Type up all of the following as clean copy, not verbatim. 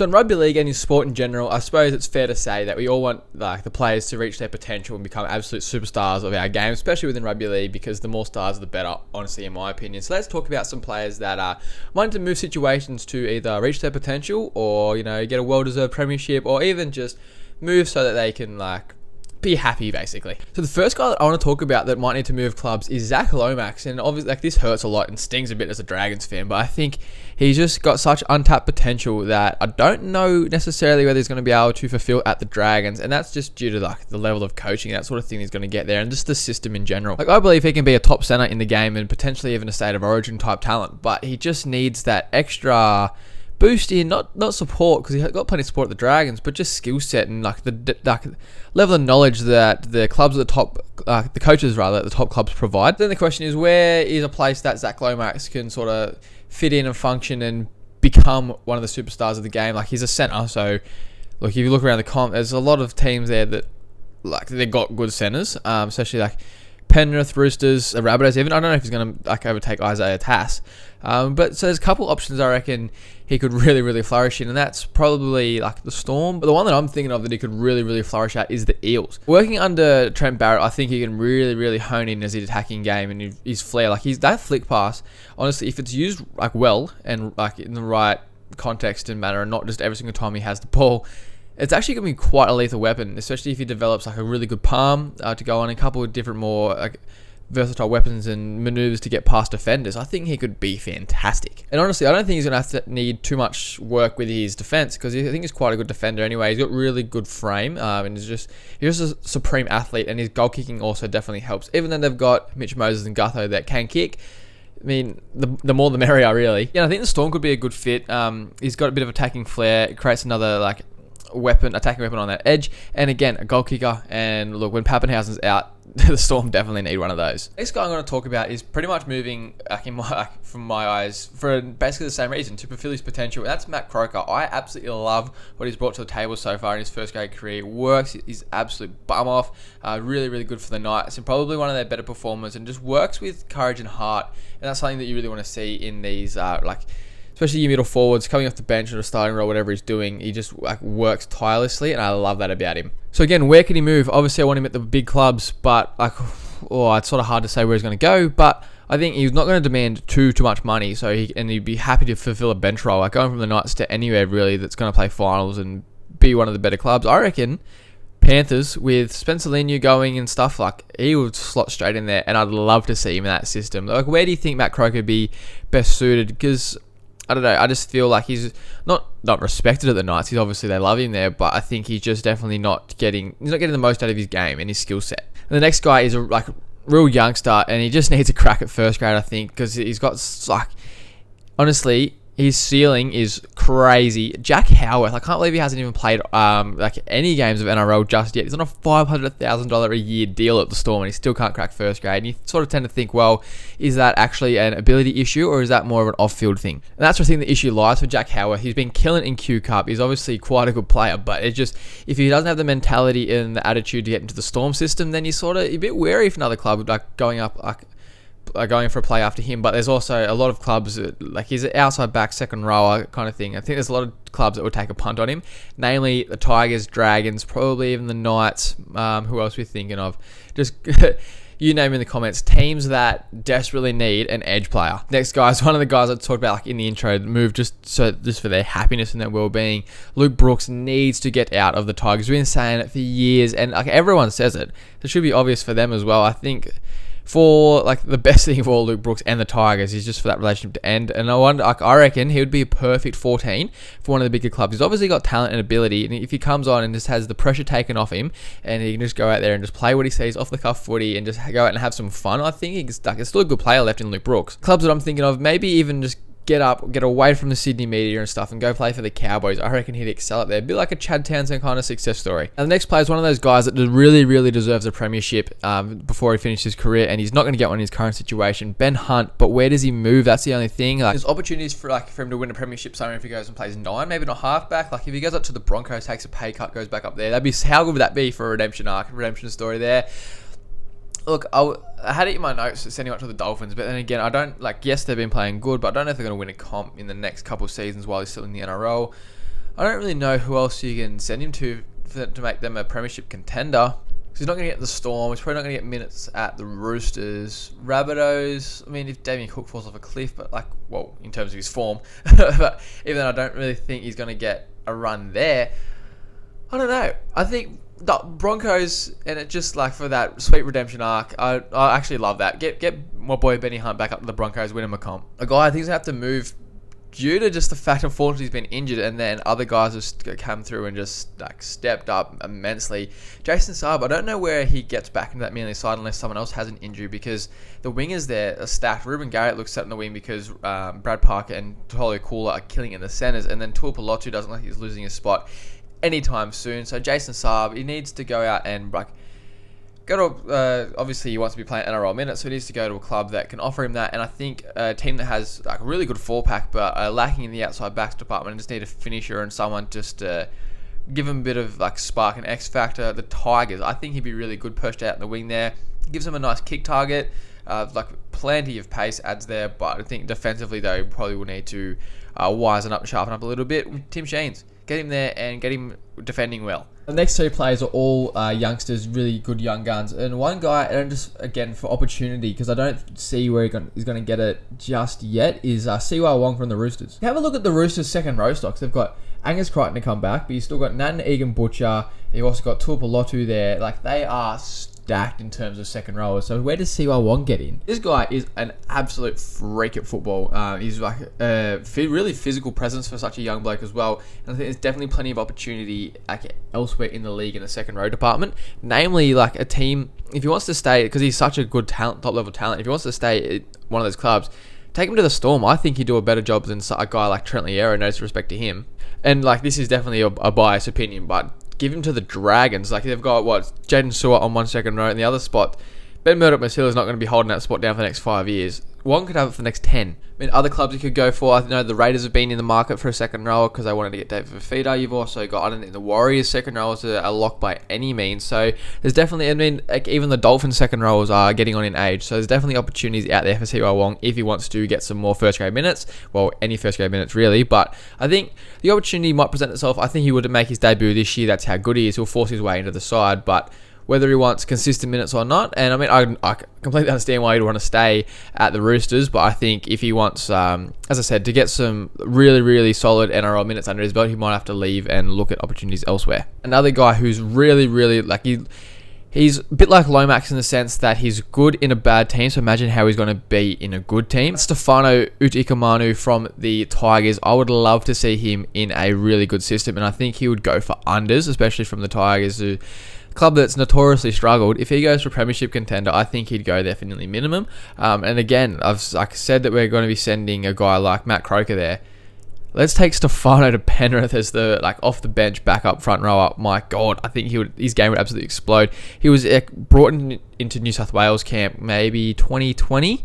So in rugby league and in sport in general, I suppose it's fair to say that we all want like the players to reach their potential and become absolute superstars of our game, especially within rugby league, because the more stars, the better, honestly, in my opinion. So let's talk about some players that are wanting to move situations to either reach their potential or, get a well-deserved premiership, or even just move so that they can be happy, basically. So the first guy that I want to talk about that might need to move clubs is Zach Lomax, and obviously this hurts a lot and stings a bit as a Dragons fan, but I think he's just got such untapped potential that I don't know necessarily whether he's going to be able to fulfill at the Dragons, and that's just due to the level of coaching and that sort of thing he's going to get there, and just the system in general. I believe he can be a top centre in the game and potentially even a state of origin type talent, but he just needs that extra boost in, not support, because he got plenty of support at the Dragons, but just skill set and the level of knowledge that the clubs at the top, the coaches rather, at the top clubs provide. Then the question is, where is a place that Zach Lomax can sort of fit in and function and become one of the superstars of the game? He's a centre, so look, if you look around the comp, there's a lot of teams there that they've got good centres, especially Penrith, Roosters, the Rabbitohs even. I don't know if he's going to overtake Isaiah Tass. But so there's a couple options I reckon he could really, really flourish in, and that's probably the Storm. But the one that I'm thinking of that he could really, really flourish at is the Eels. Working under Trent Barrett, I think he can really, really hone in as his attacking game and his flair. He's that flick pass, honestly, if it's used well and in the right context and manner, and not just every single time he has the ball, it's actually going to be quite a lethal weapon, especially if he develops a really good palm to go on a couple of different more versatile weapons and maneuvers to get past defenders. I think he could be fantastic. And honestly, I don't think he's going to have to need too much work with his defense, because I think he's quite a good defender anyway. He's got really good frame, and he's just a supreme athlete, and his goal kicking also definitely helps. Even though they've got Mitch Moses and Gutho that can kick, I mean, the more the merrier, really. Yeah, I think the Storm could be a good fit. He's got a bit of attacking flair. It creates another attacking weapon on that edge, and again, a goal kicker. And look, when Pappenhausen's out, the Storm definitely need one of those. Next guy I'm going to talk about is pretty much moving, from my eyes, for basically the same reason, to fulfill his potential. And that's Matt Croker. I absolutely love what he's brought to the table so far in his first grade career. Works his absolute bum off. Really, really good for the Knights, and probably one of their better performers, and just works with courage and heart. And that's something that you really want to see in these, especially your middle forwards coming off the bench or a starting role, whatever he's doing. He just works tirelessly, and I love that about him. So again, where can he move? Obviously, I want him at the big clubs, but it's sort of hard to say where he's going to go. But I think he's not going to demand too much money, so he'd be happy to fulfill a bench role, going from the Knights to anywhere really that's going to play finals and be one of the better clubs. I reckon Panthers, with Spencer Leniu going and stuff, he would slot straight in there, and I'd love to see him in that system. Where do you think Matt Croker would be best suited? Because I don't know, I just feel like he's not respected at the Knights. They love him there, but I think he's just definitely not getting the most out of his game and his skill set. And the next guy is a real youngster, and he just needs a crack at first grade, I think, because he's got honestly, his ceiling is crazy. Jack Howarth, I can't believe he hasn't even played any games of NRL just yet. He's on a $500,000 a year deal at the Storm, and he still can't crack first grade. And you sort of tend to think, well, is that actually an ability issue, or is that more of an off-field thing? And that's where I think the issue lies for Jack Howarth. He's been killing in Q Cup. He's obviously quite a good player, but it just, if he doesn't have the mentality and the attitude to get into the Storm system, then you're a bit wary if another club going for a play after him. But there's also a lot of clubs he's an outside back, second rower kind of thing. I think there's a lot of clubs that would take a punt on him, namely the Tigers, Dragons, probably even the Knights. Who else are we thinking of? Just you name in the comments teams that desperately need an edge player. Next guy is one of the guys I talked about in the intro, move just for their happiness and their well-being. Luke Brooks needs to get out of the Tigers. We've been saying it for years, and everyone says it. It should be obvious for them as well. I think for the best thing for Luke Brooks and the Tigers is just for that relationship to end. And I reckon he would be a perfect 14 for one of the bigger clubs. He's obviously got talent and ability, and if he comes on and just has the pressure taken off him, and he can just go out there and just play what he sees off the cuff footy and just go out and have some fun, I think he's still a good player left in Luke Brooks. Clubs that I'm thinking of, maybe even just get away from the Sydney media and stuff and go play for the Cowboys. I reckon he'd excel up there. Be like a Chad Townsend kind of success story. And the next player is one of those guys that really, really deserves a premiership before he finishes his career, and he's not going to get one in his current situation. Ben Hunt, but where does he move? That's the only thing. There's opportunities for him to win a premiership somewhere if he goes and plays 9, maybe not halfback. If he goes up to the Broncos, takes a pay cut, goes back up there, how good would that be for a redemption story there? Look, I had it in my notes sending out to the Dolphins, but then again, I don't yes, they've been playing good, but I don't know if they're going to win a comp in the next couple of seasons while he's still in the NRL. I don't really know who else you can send him to make them a premiership contender. He's not going to get the Storm. He's probably not going to get minutes at the Roosters. Rabbitohs, I mean, if Damien Cook falls off a cliff, but in terms of his form. But even then, I don't really think he's going to get a run there. I don't know. I think the Broncos, and it just for that sweet redemption arc, I actually love that. Get my boy Benny Hunt back up to the Broncos, win him a comp. A guy I think is going to have to move due to just the fact, unfortunately, he's been injured, and then other guys have come through and just stepped up immensely. Jason Saab, I don't know where he gets back into that Manly side unless someone else has an injury, because the wingers there are stacked. Ruben Garrett looks set in the wing because Brad Parker and Tolo Kula are killing in the centres, and then Tuipulotu doesn't look like he's losing his spot anytime soon. So Jason Saab, he needs to go out and go to, obviously he wants to be playing NRL minutes, so he needs to go to a club that can offer him that. And I think a team that has a really good four pack but are lacking in the outside backs department and just need a finisher and someone just to give him a bit of spark and X factor. The Tigers, I think he'd be really good perched out in the wing there. Gives him a nice kick target, plenty of pace adds there, but I think defensively though probably will need to wisen up and sharpen up a little bit. Tim Sheens, get him there and get him defending well. The next two players are all youngsters, really good young guns. And one guy, and just again for opportunity, because I don't see where he's going to get it just yet, is Siwa Wong from the Roosters. Have a look at the Roosters' second row stocks. They've got Angus Crichton to come back, but you've still got Nathan Egan Butcher. You've also got Tuipulotu there. They are stacked in terms of second rowers. So where does Siwa Wong get in? This guy is an absolute freak at football. He's a really physical presence for such a young bloke as well. And I think there's definitely plenty of opportunity elsewhere in the league in the second row department. Namely, a team, if he wants to stay, because he's such a good talent, top level talent, if he wants to stay at one of those clubs, take him to the Storm. I think he'd do a better job than a guy like Trent Liero, no disrespect to him. And this is definitely a biased opinion, but give him to the Dragons. They've got Jaden Stewart on one second row, and the other spot, Ben Murdoch-Masila is not going to be holding that spot down for the next 5 years. One could have it for the next 10. I mean, other clubs you could go for, I know the Raiders have been in the market for a second rower because they wanted to get David Fifita. You've also got, I don't think the Warriors second rowers are a lock by any means. So there's definitely, even the Dolphins second rowers are getting on in age. So there's definitely opportunities out there for Siwa Wong if he wants to get some more first grade minutes. Well, any first grade minutes really. But I think the opportunity might present itself. I think he would make his debut this year. That's how good he is. He'll force his way into the side. But whether he wants consistent minutes or not, and I completely understand why he'd want to stay at the Roosters, but I think if he wants, as I said, to get some really, really solid NRL minutes under his belt, he might have to leave and look at opportunities elsewhere. Another guy who's really, really, he's a bit like Lomax in the sense that he's good in a bad team, so imagine how he's going to be in a good team. Stefano Utikamanu from the Tigers, I would love to see him in a really good system, and I think he would go for unders, especially from the Tigers, who club that's notoriously struggled. If he goes for premiership contender, I think he'd go there for nearly minimum. And again, I've said that we're going to be sending a guy like Matt Croker there. Let's take Stefano to Penrith as the off the bench backup front rower. My God, I think his game would absolutely explode. He was brought into New South Wales camp maybe 2020.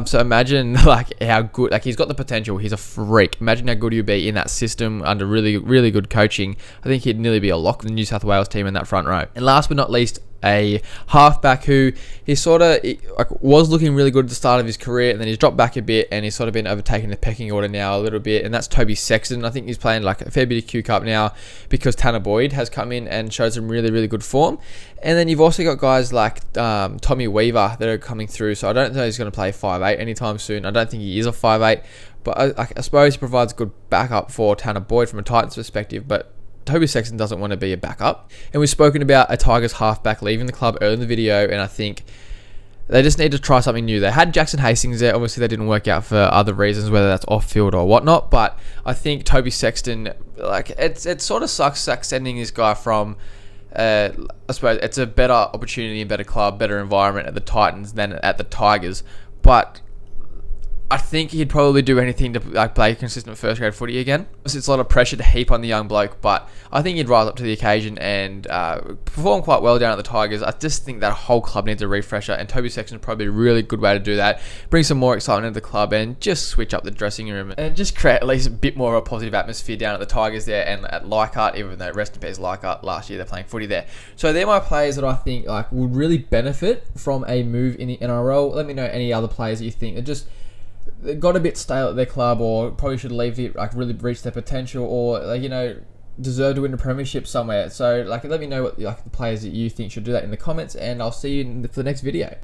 So imagine how good, he's got the potential. He's a freak. Imagine how good he'd be in that system under really, really good coaching. I think he'd nearly be a lock for the New South Wales team in that front row. And last but not least, a halfback who he was looking really good at the start of his career, and then he's dropped back a bit, and he's sort of been overtaking the pecking order now a little bit, and that's Toby Sexton. I think he's playing a fair bit of Q Cup now because Tanner Boyd has come in and showed some really, really good form. And then you've also got guys like Tommy Weaver that are coming through, so I don't know he's going to play 5'8" anytime soon. I don't think he is a 5'8", but I suppose he provides good backup for Tanner Boyd from a Titans perspective, but Toby Sexton doesn't want to be a backup. And we've spoken about a Tigers halfback leaving the club early in the video, and I think they just need to try something new. They had Jackson Hastings there. Obviously, they didn't work out for other reasons, whether that's off-field or whatnot. But I think Toby Sexton, it sort of sucks sending this guy from, I suppose, it's a better opportunity, a better club, better environment at the Titans than at the Tigers. But I think he'd probably do anything to play consistent first grade footy again. It's a lot of pressure to heap on the young bloke, but I think he'd rise up to the occasion and perform quite well down at the Tigers. I just think that whole club needs a refresher, and Toby Sexton is probably a really good way to do that. Bring some more excitement into the club and just switch up the dressing room and just create at least a bit more of a positive atmosphere down at the Tigers there and at Leichhardt, even though rest in peace Leichhardt, last year they're playing footy there. So they're my players that I think would really benefit from a move in the NRL. Let me know any other players that you think are just they got a bit stale at their club, or probably should leave it, like really reach their potential, or like, deserve to win a premiership somewhere. So like, let me know what like the players that you think should do that in the comments, and I'll see you for the next video.